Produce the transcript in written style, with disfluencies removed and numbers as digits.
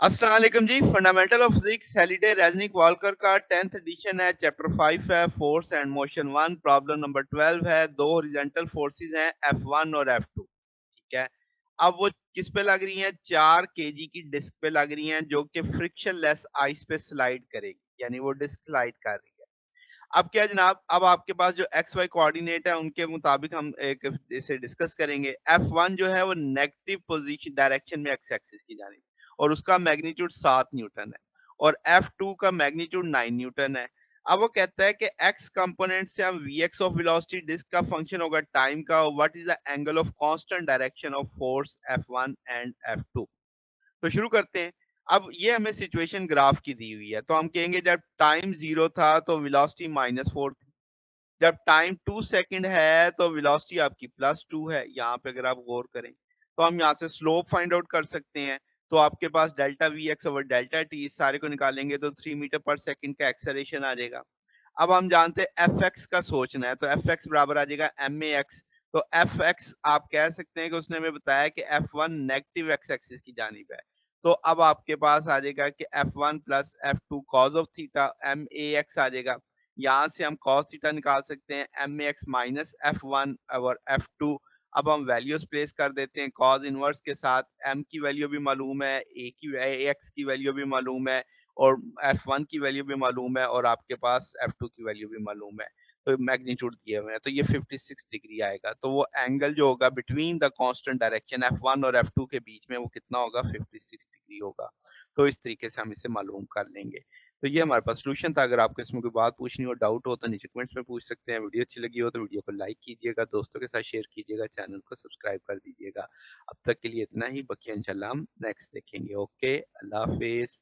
अस्सलाम वालेकुम जी। Fundamental of physics Halliday Resnick Walker का 10th एडिशन है। चैप्टर 5 है force and motion 1। Problem number 12 है। दो हॉरिजॉन्टल फोर्सेस हैं F1 और F2। ठीक है। अब वो किस पे लग रही हैं? 4 केजी की डिस्क पे लग रही हैं जो कि फ्रिक्शनलेस आइस पे स्लाइड करेगी, यानी वो डिस्क स्लाइड कर रही है। अब क्या जनाब, अब आपके पास जो एक्स वाई कोऑर्डिनेट है उनके मुताबिक हम एक इसे डिस्कस करेंगे। F1 जो है वो नेगेटिव पोजीशन डायरेक्शन में एक्स एक्सिस की जानी और उसका मैग्नीट्यूड 7 न्यूटन है और F2 का मैग्नीट्यूड 9 न्यूटन है। अब वो कहता है कि एक्स कंपोनेंट से हम Vx ऑफ वेलोसिटी डिस्क का फंक्शन होगा टाइम का, what is the angle of constant direction of force F1 and F2। तो शुरू करते हैं। अब ये हमें सिचुएशन ग्राफ की दी हुई है, तो हम कहेंगे जब टाइम 0 था तो वेलोसिटी -4 थी। जब टाइम 2 सेकंड है तो वेलोसिटी आपकी +2 है। यहाँ पे अगर आप गौर करें, तो हम यहाँ से स्लोप फाइंड आउट कर सकते हैं। तो आपके पास delta Vx over delta t, इस सारे को निकालेंगे तो 3 मीटर पर सेकंड का एक्सेलरेशन आ जाएगा। अब हम जानते हैं Fx का सोचना है, तो Fx बराबर आ जाएगा max। तो Fx आप कह सकते हैं कि उसने हमें बताया कि F1 नेगेटिव एक्स एक्सिस की जानिब है। तो अब आपके पास आ जाएगा कि F1 plus F2 cos of theta max आ जाएगा। यहाँ से हम कॉस थीटा निकाल सकते हैं max माइनस F1 और F2। अब हम वैल्यूज प्लेस कर देते हैं कॉस इनवर्स के साथ। m की वैल्यू भी मालूम है, x की वैल्यू भी मालूम है और F1 की वैल्यू भी मालूम है और आपके पास F2 की वैल्यू भी मालूम है। तो मैग्नीट्यूड दिए हुए हैं, तो ये 56 डिग्री आएगा। तो वो एंगल जो होगा between the constant direction F1 और F2 के बीच में वो कितना होगा? 56 डिग्री होगा। तो इस तरीके से हम इसे मालूम कर लेंगे। तो ये हमारे पास सॉल्यूशन था। अगर आपको इसमें कोई बात पूछनी हो, डाउट हो तो नीचे कमेंट्स में पूछ सकते हैं। वीडियो अच्छी लगी हो तो वीडियो को लाइक कीजिएगा, दोस्तों के साथ शेयर कीजिएगा, चैनल को सब्सक्राइब कर दीजिएगा। अब तक के लिए इतना ही, बाकी इंशाल्लाह हम नेक्स्ट देखेंगे। ओके, अल्लाह हाफ़िज़।